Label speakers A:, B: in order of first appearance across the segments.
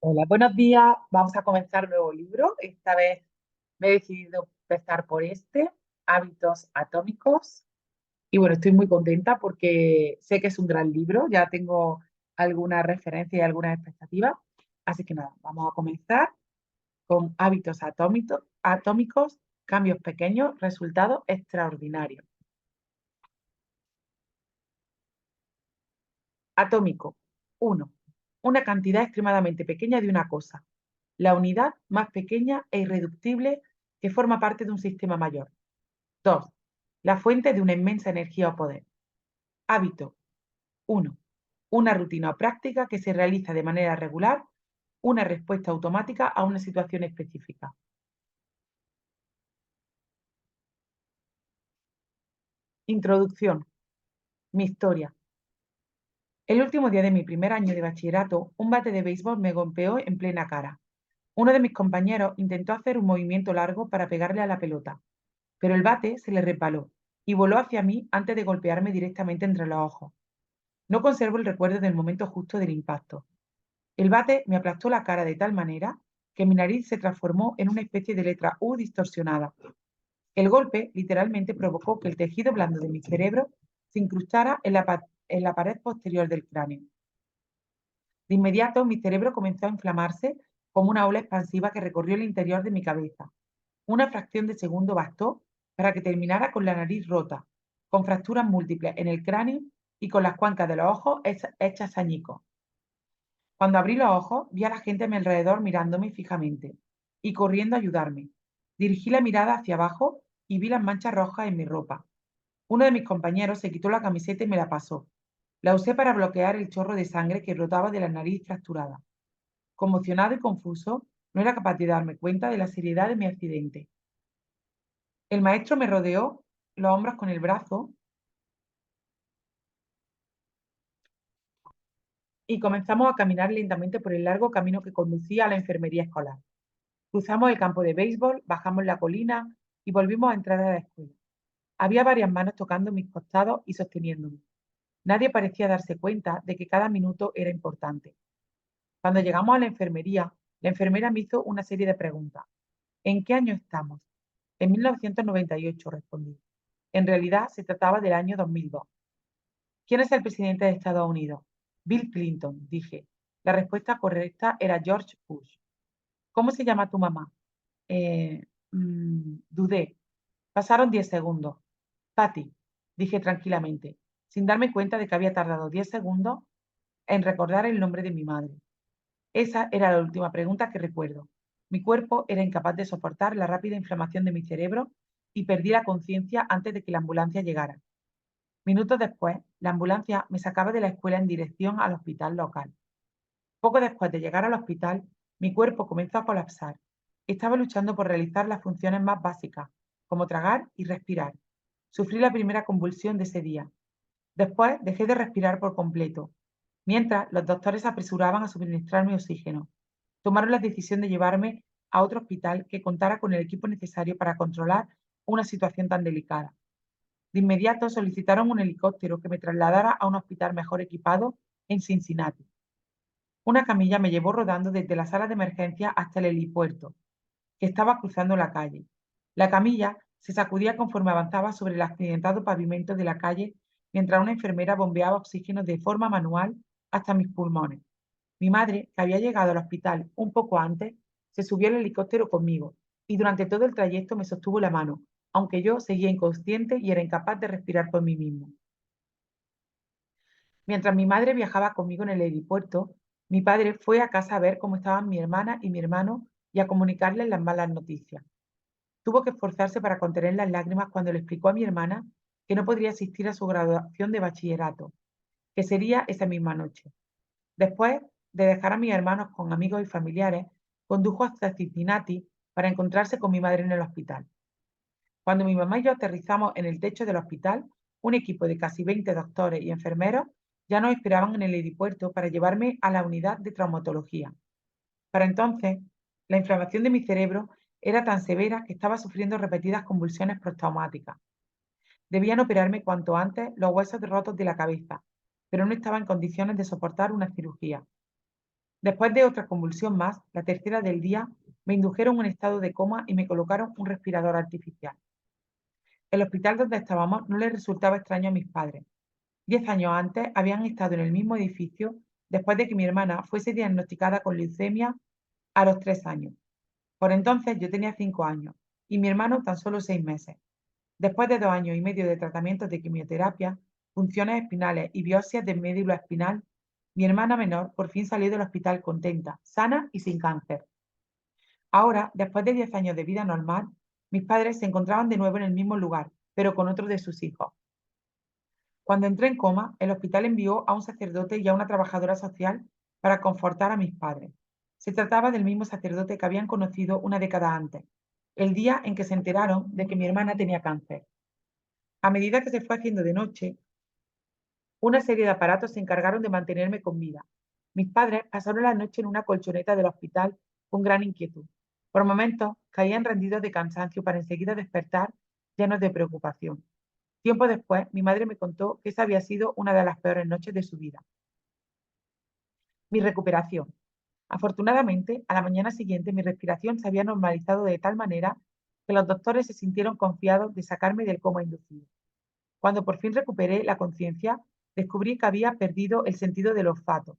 A: Hola, buenos días. Vamos a comenzar un nuevo libro. Esta vez me he decidido empezar por Hábitos Atómicos. Y bueno, estoy muy contenta porque sé que es un gran libro. Ya tengo algunas referencias y algunas expectativas. Así que nada, vamos a comenzar con Atómicos, cambios pequeños, resultados extraordinarios. Atómico. 1. Una cantidad extremadamente pequeña de una cosa. La unidad más pequeña e irreductible que forma parte de un sistema mayor. 2. La fuente de una inmensa energía o poder. Hábito. 1. Una rutina o práctica que se realiza de manera regular, una respuesta automática a una situación específica. Introducción. Mi historia. El último día de mi primer año de bachillerato, un bate de béisbol me golpeó en plena cara. Uno de mis compañeros intentó hacer un movimiento largo para pegarle a la pelota, pero el bate se le resbaló y voló hacia mí antes de golpearme directamente entre los ojos. No conservo el recuerdo del momento justo del impacto. El bate me aplastó la cara de tal manera que mi nariz se transformó en una especie de letra U distorsionada. El golpe literalmente provocó que el tejido blando de mi cerebro se incrustara en la pared posterior del cráneo. De inmediato mi cerebro comenzó a inflamarse como una ola expansiva que recorrió el interior de mi cabeza. Una fracción de segundo bastó para que terminara con la nariz rota, con fracturas múltiples en el cráneo y con las cuencas de los ojos hechas añicos. Cuando abrí los ojos, vi a la gente a mi alrededor mirándome fijamente y corriendo a ayudarme. Dirigí la mirada hacia abajo y vi las manchas rojas en mi ropa. Uno de mis compañeros se quitó la camiseta y me la pasó. La usé para bloquear el chorro de sangre que brotaba de la nariz fracturada. Conmocionado y confuso, no era capaz de darme cuenta de la seriedad de mi accidente. El maestro me rodeó los hombros con el brazo y comenzamos a caminar lentamente por el largo camino que conducía a la enfermería escolar. Cruzamos el campo de béisbol, bajamos la colina y volvimos a entrar a la escuela. Había varias manos tocando mis costados y sosteniéndome. Nadie parecía darse cuenta de que cada minuto era importante. Cuando llegamos a la enfermera me hizo una serie de preguntas. ¿En qué año estamos? En 1998, respondí. En realidad se trataba del año 2002. ¿Quién es el presidente de Estados Unidos? Bill Clinton, dije. La respuesta correcta era George Bush. ¿Cómo se llama tu mamá? Dudé. Pasaron 10 segundos. Patty, dije tranquilamente, sin darme cuenta de que había tardado 10 segundos en recordar el nombre de mi madre. Esa era la última pregunta que recuerdo. Mi cuerpo era incapaz de soportar la rápida inflamación de mi cerebro y perdí la conciencia antes de que la ambulancia llegara. Minutos después, la ambulancia me sacaba de la escuela en dirección al hospital local. Poco después de llegar al hospital, mi cuerpo comenzó a colapsar. Estaba luchando por realizar las funciones más básicas, como tragar y respirar. Sufrí la primera convulsión de ese día. Después dejé de respirar por completo, mientras los doctores se apresuraban a suministrarme oxígeno. Tomaron la decisión de llevarme a otro hospital que contara con el equipo necesario para controlar una situación tan delicada. De inmediato solicitaron un helicóptero que me trasladara a un hospital mejor equipado en Cincinnati. Una camilla me llevó rodando desde la sala de emergencia hasta el helipuerto, que estaba cruzando la calle. La camilla se sacudía conforme avanzaba sobre el accidentado pavimento de la calle, mientras una enfermera bombeaba oxígeno de forma manual hasta mis pulmones. Mi madre, que había llegado al hospital un poco antes, se subió al helicóptero conmigo y durante todo el trayecto me sostuvo la mano, aunque yo seguía inconsciente y era incapaz de respirar por mí mismo. Mientras mi madre viajaba conmigo en el helipuerto, mi padre fue a casa a ver cómo estaban mi hermana y mi hermano y a comunicarles las malas noticias. Tuvo que esforzarse para contener las lágrimas cuando le explicó a mi hermana que no podría asistir a su graduación de bachillerato, que sería esa misma noche. Después de dejar a mis hermanos con amigos y familiares, condujo hasta Cincinnati para encontrarse con mi madre en el hospital. Cuando mi mamá y yo aterrizamos en el techo del hospital, un equipo de casi 20 doctores y enfermeros ya nos esperaban en el aeropuerto para llevarme a la unidad de traumatología. Para entonces, la inflamación de mi cerebro era tan severa que estaba sufriendo repetidas convulsiones postraumáticas. Debían operarme cuanto antes los huesos rotos de la cabeza, pero no estaba en condiciones de soportar una cirugía. Después de otra convulsión más, la tercera del día, me indujeron en estado de coma y me colocaron un respirador artificial. El hospital donde estábamos no les resultaba extraño a mis padres. 10 años antes habían estado en el mismo edificio después de que mi hermana fuese diagnosticada con leucemia a los 3 años. Por entonces yo tenía 5 años y mi hermano tan solo 6 meses. Después de 2 años y medio de tratamientos de quimioterapia, funciones espinales y biopsias de médula espinal, mi hermana menor por fin salió del hospital contenta, sana y sin cáncer. Ahora, después de 10 años de vida normal, mis padres se encontraban de nuevo en el mismo lugar, pero con otro de sus hijos. Cuando entré en coma, el hospital envió a un sacerdote y a una trabajadora social para confortar a mis padres. Se trataba del mismo sacerdote que habían conocido una década antes, el día en que se enteraron de que mi hermana tenía cáncer. A medida que se fue haciendo de noche, una serie de aparatos se encargaron de mantenerme con vida. Mis padres pasaron la noche en una colchoneta del hospital con gran inquietud. Por momentos caían rendidos de cansancio para enseguida despertar llenos de preocupación. Tiempo después, mi madre me contó que esa había sido una de las peores noches de su vida. Mi recuperación. Afortunadamente, a la mañana siguiente mi respiración se había normalizado de tal manera que los doctores se sintieron confiados de sacarme del coma inducido. Cuando por fin recuperé la conciencia, descubrí que había perdido el sentido del olfato.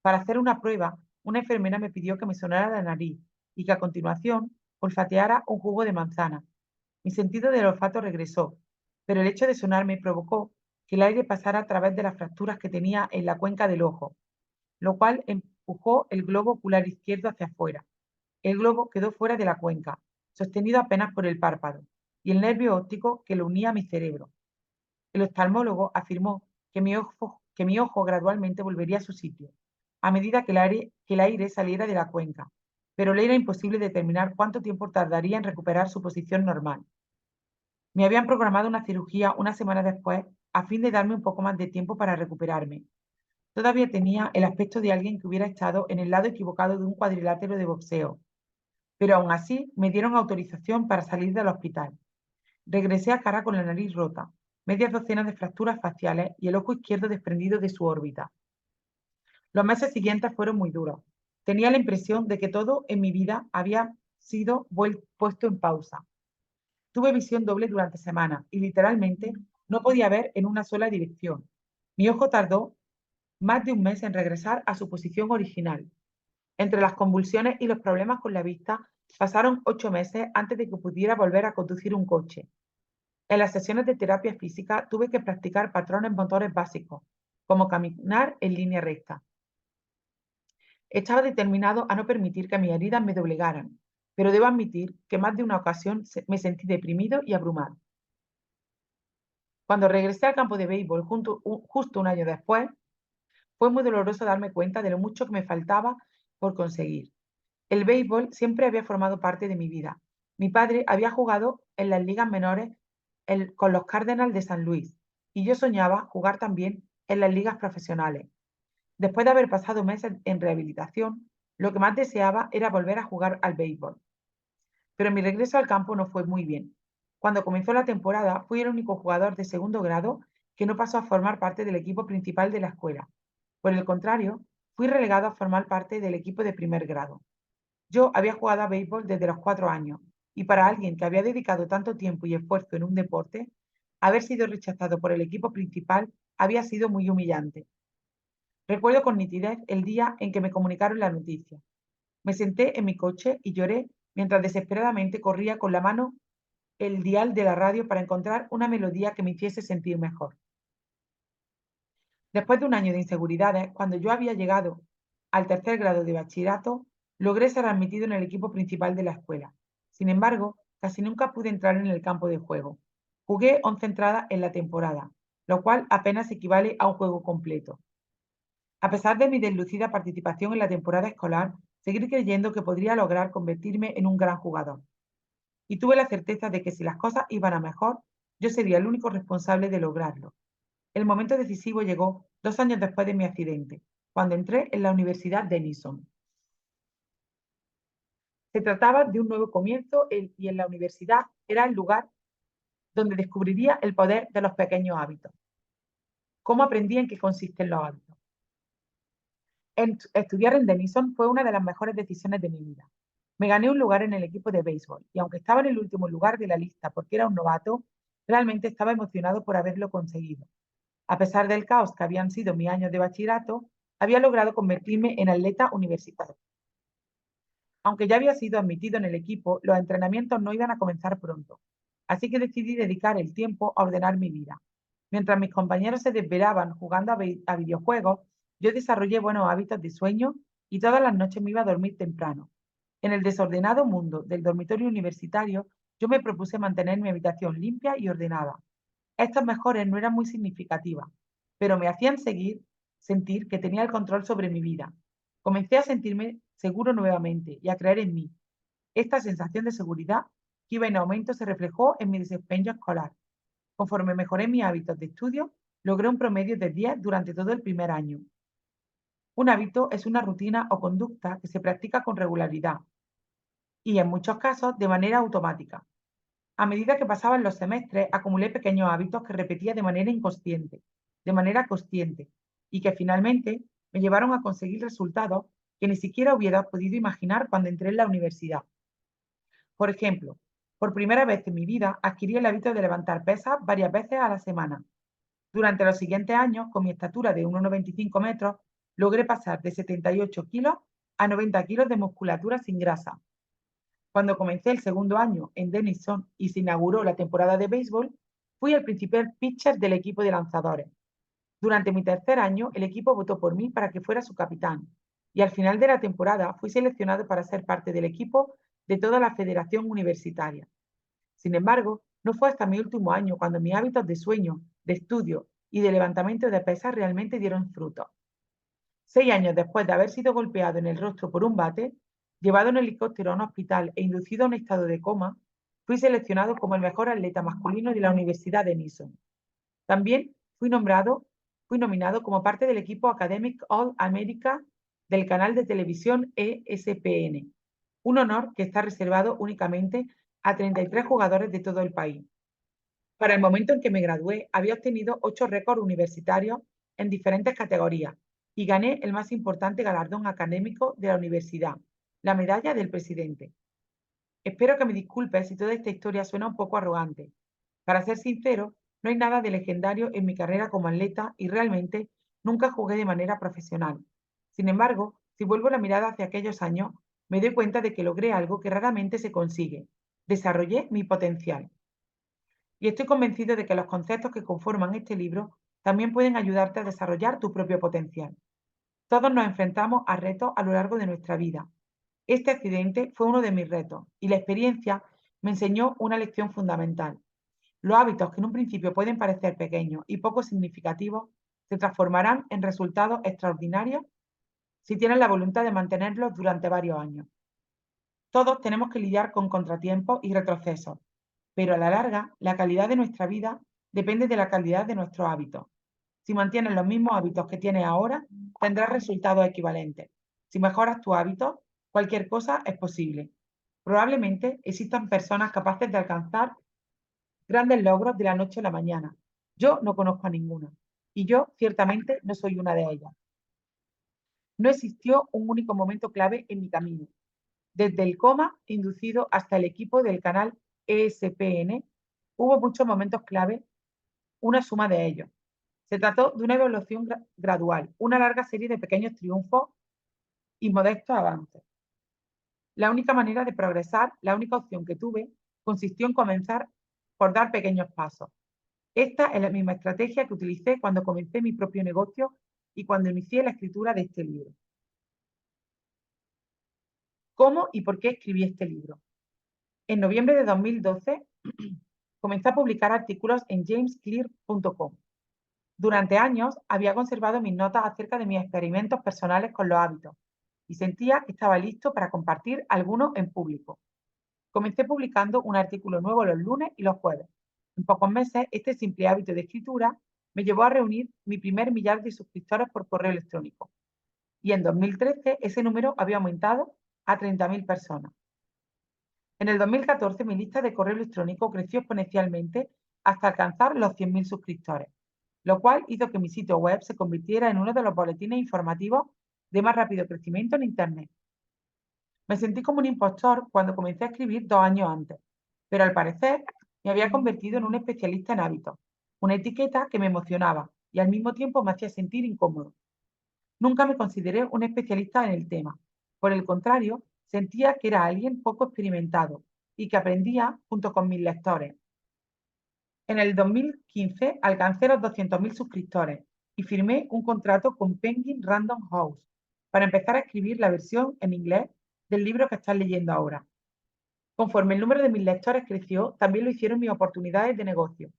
A: Para hacer una prueba, una enfermera me pidió que me sonara la nariz y que a continuación olfateara un jugo de manzana. Mi sentido del olfato regresó, pero el hecho de sonarme provocó que el aire pasara a través de las fracturas que tenía en la cuenca del ojo, lo cual empujó el globo ocular izquierdo hacia afuera. El globo quedó fuera de la cuenca, sostenido apenas por el párpado, y el nervio óptico que lo unía a mi cerebro. El oftalmólogo afirmó que mi ojo gradualmente volvería a su sitio, a medida que el aire saliera de la cuenca, pero le era imposible determinar cuánto tiempo tardaría en recuperar su posición normal. Me habían programado una cirugía una semana después a fin de darme un poco más de tiempo para recuperarme. Todavía tenía el aspecto de alguien que hubiera estado en el lado equivocado de un cuadrilátero de boxeo, pero aún así me dieron autorización para salir del hospital. Regresé a cara con la nariz rota, media docena de fracturas faciales y el ojo izquierdo desprendido de su órbita. Los meses siguientes fueron muy duros. Tenía la impresión de que todo en mi vida había sido puesto en pausa. Tuve visión doble durante semanas y literalmente no podía ver en una sola dirección. Mi ojo tardó más de un mes en regresar a su posición original. Entre las convulsiones y los problemas con la vista, pasaron 8 meses antes de que pudiera volver a conducir un coche. En las sesiones de terapia física tuve que practicar patrones motores básicos, como caminar en línea recta. Estaba determinado a no permitir que mis heridas me doblegaran, pero debo admitir que más de una ocasión me sentí deprimido y abrumado. Cuando regresé al campo de béisbol justo un año después, fue muy doloroso darme cuenta de lo mucho que me faltaba por conseguir. El béisbol siempre había formado parte de mi vida. Mi padre había jugado en las ligas menores con los Cardinals de San Luis y yo soñaba jugar también en las ligas profesionales. Después de haber pasado meses en rehabilitación, lo que más deseaba era volver a jugar al béisbol. Pero mi regreso al campo no fue muy bien. Cuando comenzó la temporada, fui el único jugador de segundo grado que no pasó a formar parte del equipo principal de la escuela. Por el contrario, fui relegado a formar parte del equipo de primer grado. Yo había jugado a béisbol desde los 4 años y para alguien que había dedicado tanto tiempo y esfuerzo en un deporte, haber sido rechazado por el equipo principal había sido muy humillante. Recuerdo con nitidez el día en que me comunicaron la noticia. Me senté en mi coche y lloré mientras desesperadamente corría con la mano el dial de la radio para encontrar una melodía que me hiciese sentir mejor. Después de un año de inseguridades, cuando yo había llegado al tercer grado de bachillerato, logré ser admitido en el equipo principal de la escuela. Sin embargo, casi nunca pude entrar en el campo de juego. Jugué 11 entradas en la temporada, lo cual apenas equivale a un juego completo. A pesar de mi deslucida participación en la temporada escolar, seguí creyendo que podría lograr convertirme en un gran jugador. Y tuve la certeza de que si las cosas iban a mejor, yo sería el único responsable de lograrlo. El momento decisivo llegó 2 años después de mi accidente, cuando entré en la Universidad Denison. Se trataba de un nuevo comienzo y en la universidad era el lugar donde descubriría el poder de los pequeños hábitos. ¿Cómo aprendí en qué consisten los hábitos? Estudiar en Denison fue una de las mejores decisiones de mi vida. Me gané un lugar en el equipo de béisbol y aunque estaba en el último lugar de la lista porque era un novato, realmente estaba emocionado por haberlo conseguido. A pesar del caos que habían sido mis años de bachillerato, había logrado convertirme en atleta universitario. Aunque ya había sido admitido en el equipo, los entrenamientos no iban a comenzar pronto, así que decidí dedicar el tiempo a ordenar mi vida. Mientras mis compañeros se desvelaban jugando a videojuegos, yo desarrollé buenos hábitos de sueño y todas las noches me iba a dormir temprano. En el desordenado mundo del dormitorio universitario, yo me propuse mantener mi habitación limpia y ordenada. Estas mejoras no eran muy significativas, pero me hacían sentir que tenía el control sobre mi vida. Comencé a sentirme seguro nuevamente y a creer en mí. Esta sensación de seguridad que iba en aumento se reflejó en mi desempeño escolar. Conforme mejoré mis hábitos de estudio, logré un promedio de 10 durante todo el primer año. Un hábito es una rutina o conducta que se practica con regularidad y, en muchos casos, de manera automática. A medida que pasaban los semestres, acumulé pequeños hábitos que repetía de manera consciente, y que finalmente me llevaron a conseguir resultados que ni siquiera hubiera podido imaginar cuando entré en la universidad. Por ejemplo, por primera vez en mi vida adquirí el hábito de levantar pesas varias veces a la semana. Durante los siguientes años, con mi estatura de 1,95 metros, logré pasar de 78 kilos a 90 kilos de musculatura sin grasa. Cuando comencé el segundo año en Denison y se inauguró la temporada de béisbol, fui el principal pitcher del equipo de lanzadores. Durante mi tercer año, el equipo votó por mí para que fuera su capitán, y al final de la temporada fui seleccionado para ser parte del equipo de toda la federación universitaria. Sin embargo, no fue hasta mi último año cuando mis hábitos de sueño, de estudio y de levantamiento de pesas realmente dieron frutos. 6 años después de haber sido golpeado en el rostro por un bate, llevado en helicóptero a un hospital e inducido a un estado de coma, fui seleccionado como el mejor atleta masculino de la Universidad de Denison. También fui nominado como parte del equipo Academic All-America del canal de televisión ESPN, un honor que está reservado únicamente a 33 jugadores de todo el país. Para el momento en que me gradué, había obtenido 8 récords universitarios en diferentes categorías y gané el más importante galardón académico de la universidad, la medalla del presidente. Espero que me disculpes si toda esta historia suena un poco arrogante. Para ser sincero, no hay nada de legendario en mi carrera como atleta y realmente nunca jugué de manera profesional. Sin embargo, si vuelvo la mirada hacia aquellos años, me doy cuenta de que logré algo que raramente se consigue. Desarrollé mi potencial. Y estoy convencido de que los conceptos que conforman este libro también pueden ayudarte a desarrollar tu propio potencial. Todos nos enfrentamos a retos a lo largo de nuestra vida. Este accidente fue uno de mis retos y la experiencia me enseñó una lección fundamental. Los hábitos que en un principio pueden parecer pequeños y poco significativos se transformarán en resultados extraordinarios si tienes la voluntad de mantenerlos durante varios años. Todos tenemos que lidiar con contratiempos y retrocesos, pero a la larga, la calidad de nuestra vida depende de la calidad de nuestros hábitos. Si mantienes los mismos hábitos que tienes ahora, tendrás resultados equivalentes. Si mejoras tus hábitos, cualquier cosa es posible. Probablemente existan personas capaces de alcanzar grandes logros de la noche a la mañana. Yo no conozco a ninguna. Y yo ciertamente no soy una de ellas. No existió un único momento clave en mi camino. Desde el coma inducido hasta el equipo del canal ESPN, hubo muchos momentos clave, una suma de ellos. Se trató de una evolución gradual, una larga serie de pequeños triunfos y modestos avances. La única manera de progresar, la única opción que tuve, consistió en comenzar por dar pequeños pasos. Esta es la misma estrategia que utilicé cuando comencé mi propio negocio y cuando inicié la escritura de este libro. ¿Cómo y por qué escribí este libro? En noviembre de 2012 comencé a publicar artículos en jamesclear.com. Durante años había conservado mis notas acerca de mis experimentos personales con los hábitos y sentía que estaba listo para compartir algunos en público. Comencé publicando un artículo nuevo los lunes y los jueves. En pocos meses, este simple hábito de escritura me llevó a reunir mi primer millar de suscriptores por correo electrónico. Y en 2013 ese número había aumentado a 30.000 personas. En el 2014 mi lista de correo electrónico creció exponencialmente hasta alcanzar los 100.000 suscriptores, lo cual hizo que mi sitio web se convirtiera en uno de los boletines informativos de más rápido crecimiento en Internet. Me sentí como un impostor cuando comencé a escribir 2 años antes, pero al parecer me había convertido en un especialista en hábitos, una etiqueta que me emocionaba y al mismo tiempo me hacía sentir incómodo. Nunca me consideré un especialista en el tema. Por el contrario, sentía que era alguien poco experimentado y que aprendía junto con mis lectores. En el 2015 alcancé los 200.000 suscriptores y firmé un contrato con Penguin Random House para empezar a escribir la versión en inglés del libro que estás leyendo ahora. Conforme el número de mis lectores creció, también lo hicieron mis oportunidades de negocio.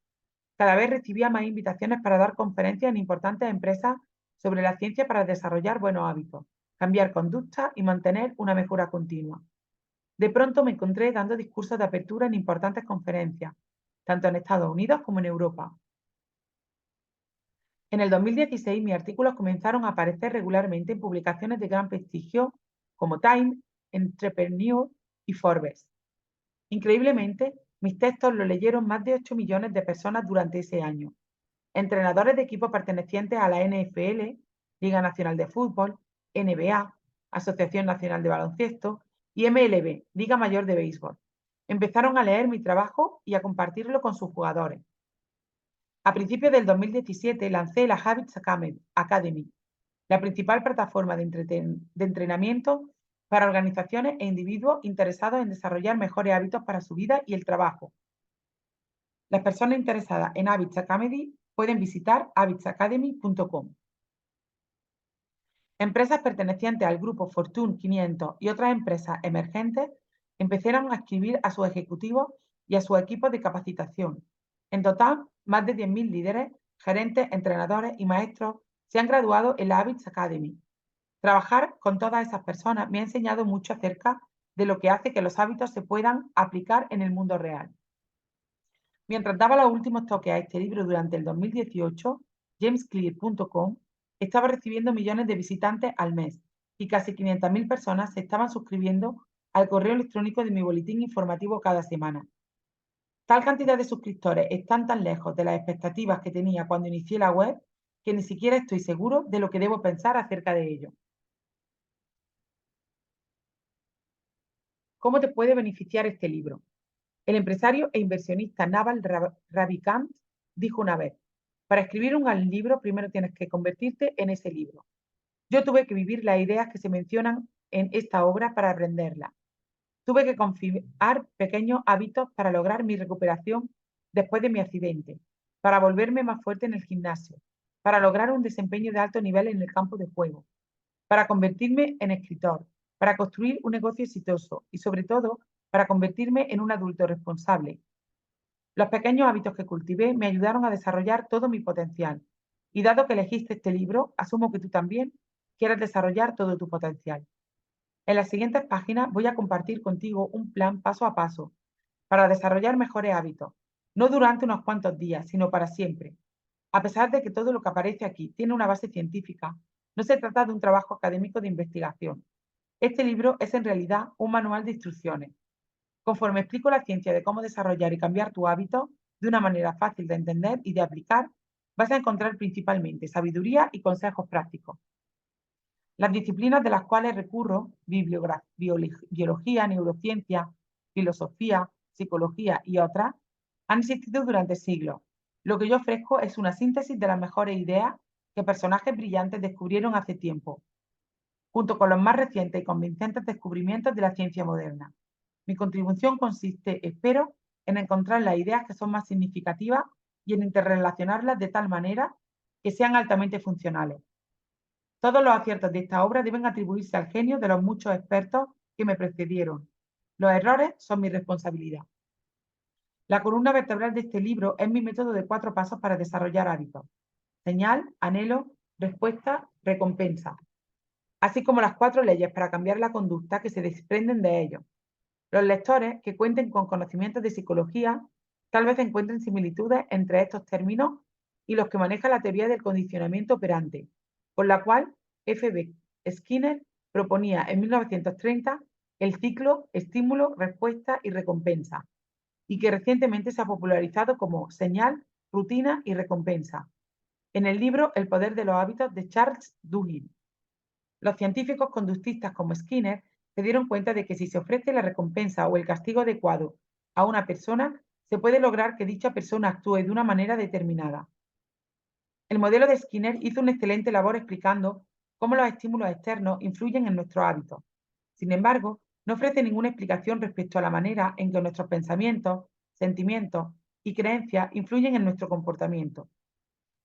A: Cada vez recibía más invitaciones para dar conferencias en importantes empresas sobre la ciencia para desarrollar buenos hábitos, cambiar conducta y mantener una mejora continua. De pronto me encontré dando discursos de apertura en importantes conferencias, tanto en Estados Unidos como en Europa. En el 2016 mis artículos comenzaron a aparecer regularmente en publicaciones de gran prestigio como Time, Entrepreneur y Forbes. Increíblemente, mis textos los leyeron más de 8 millones de personas durante ese año. Entrenadores de equipos pertenecientes a la NFL, Liga Nacional de Fútbol, NBA, Asociación Nacional de Baloncesto y MLB, Liga Mayor de Béisbol. Empezaron a leer mi trabajo y a compartirlo con sus jugadores. A principios del 2017 lancé la Habits Academy, la principal plataforma de entrenamiento para organizaciones e individuos interesados en desarrollar mejores hábitos para su vida y el trabajo. Las personas interesadas en Habits Academy pueden visitar habitsacademy.com. Empresas pertenecientes al grupo Fortune 500 y otras empresas emergentes empezaron a escribir a sus ejecutivos y a sus equipos de capacitación. En total, más de 10.000 líderes, gerentes, entrenadores y maestros se han graduado en la Habits Academy. Trabajar con todas esas personas me ha enseñado mucho acerca de lo que hace que los hábitos se puedan aplicar en el mundo real. Mientras daba los últimos toques a este libro durante el 2018, jamesclear.com estaba recibiendo millones de visitantes al mes y casi 500.000 personas se estaban suscribiendo al correo electrónico de mi boletín informativo cada semana. Tal cantidad de suscriptores están tan lejos de las expectativas que tenía cuando inicié la web que ni siquiera estoy seguro de lo que debo pensar acerca de ello. ¿Cómo te puede beneficiar este libro? El empresario e inversionista Naval Ravikant dijo una vez: para escribir un libro primero tienes que convertirte en ese libro. Yo tuve que vivir las ideas que se mencionan en esta obra para aprenderlas. Tuve que confirmar pequeños hábitos para lograr mi recuperación después de mi accidente, para volverme más fuerte en el gimnasio, para lograr un desempeño de alto nivel en el campo de juego, para convertirme en escritor, para construir un negocio exitoso y, sobre todo, para convertirme en un adulto responsable. Los pequeños hábitos que cultivé me ayudaron a desarrollar todo mi potencial. Y dado que elegiste este libro, asumo que tú también quieres desarrollar todo tu potencial. En las siguientes páginas voy a compartir contigo un plan paso a paso para desarrollar mejores hábitos, no durante unos cuantos días, sino para siempre. A pesar de que todo lo que aparece aquí tiene una base científica, no se trata de un trabajo académico de investigación. Este libro es en realidad un manual de instrucciones. Conforme explico la ciencia de cómo desarrollar y cambiar tu hábito de una manera fácil de entender y de aplicar, vas a encontrar principalmente sabiduría y consejos prácticos. Las disciplinas de las cuales recurro, biología, neurociencia, filosofía, psicología y otras, han existido durante siglos. Lo que yo ofrezco es una síntesis de las mejores ideas que personajes brillantes descubrieron hace tiempo, junto con los más recientes y convincentes descubrimientos de la ciencia moderna. Mi contribución consiste, espero, en encontrar las ideas que son más significativas y en interrelacionarlas de tal manera que sean altamente funcionales. Todos los aciertos de esta obra deben atribuirse al genio de los muchos expertos que me precedieron. Los errores son mi responsabilidad. La columna vertebral de este libro es mi método de 4 pasos para desarrollar hábitos: señal, anhelo, respuesta, recompensa, así como las 4 leyes para cambiar la conducta que se desprenden de ellos. Los lectores que cuenten con conocimientos de psicología tal vez encuentren similitudes entre estos términos y los que maneja la teoría del condicionamiento operante, con la cual F.B. Skinner proponía en 1930 el ciclo estímulo, respuesta y recompensa, y que recientemente se ha popularizado como señal, rutina y recompensa, en el libro El poder de los hábitos de Charles Duhigg. Los científicos conductistas como Skinner se dieron cuenta de que si se ofrece la recompensa o el castigo adecuado a una persona, se puede lograr que dicha persona actúe de una manera determinada. El modelo de Skinner hizo una excelente labor explicando cómo los estímulos externos influyen en nuestros hábitos. Sin embargo, no ofrece ninguna explicación respecto a la manera en que nuestros pensamientos, sentimientos y creencias influyen en nuestro comportamiento.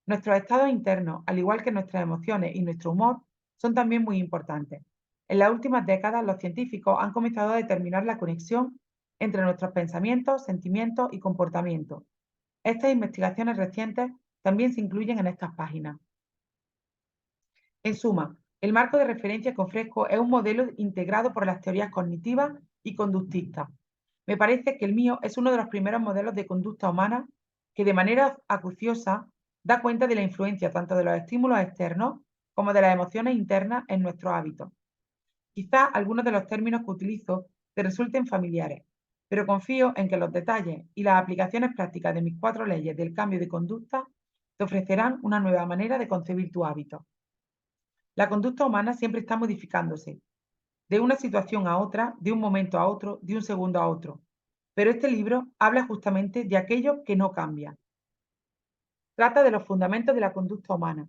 A: Nuestros estados internos, al igual que nuestras emociones y nuestro humor, son también muy importantes. En las últimas décadas, los científicos han comenzado a determinar la conexión entre nuestros pensamientos, sentimientos y comportamientos. Estas investigaciones recientes también se incluyen en estas páginas. En suma, el marco de referencia que ofrezco es un modelo integrado por las teorías cognitivas y conductistas. Me parece que el mío es uno de los primeros modelos de conducta humana que de manera acuciosa da cuenta de la influencia tanto de los estímulos externos como de las emociones internas en nuestros hábitos. Quizá algunos de los términos que utilizo te resulten familiares, pero confío en que los detalles y las aplicaciones prácticas de mis 4 leyes del cambio de conducta te ofrecerán una nueva manera de concebir tu hábito. La conducta humana siempre está modificándose, de una situación a otra, de un momento a otro, de un segundo a otro. Pero este libro habla justamente de aquello que no cambia. Trata de los fundamentos de la conducta humana,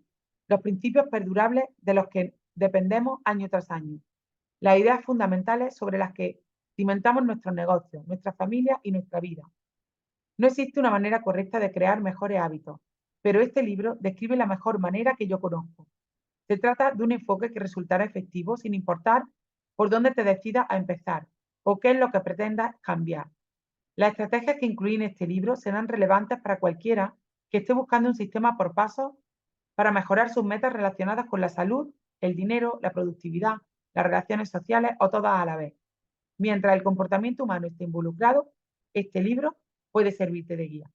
A: los principios perdurables de los que dependemos año tras año, las ideas fundamentales sobre las que cimentamos nuestros negocios, nuestra familia y nuestra vida. No existe una manera correcta de crear mejores hábitos, pero este libro describe la mejor manera que yo conozco. Se trata de un enfoque que resultará efectivo sin importar por dónde te decidas a empezar o qué es lo que pretendas cambiar. Las estrategias que incluí en este libro serán relevantes para cualquiera que esté buscando un sistema por pasos para mejorar sus metas relacionadas con la salud, el dinero, la productividad, las relaciones sociales o todas a la vez. Mientras el comportamiento humano esté involucrado, este libro puede servirte de guía.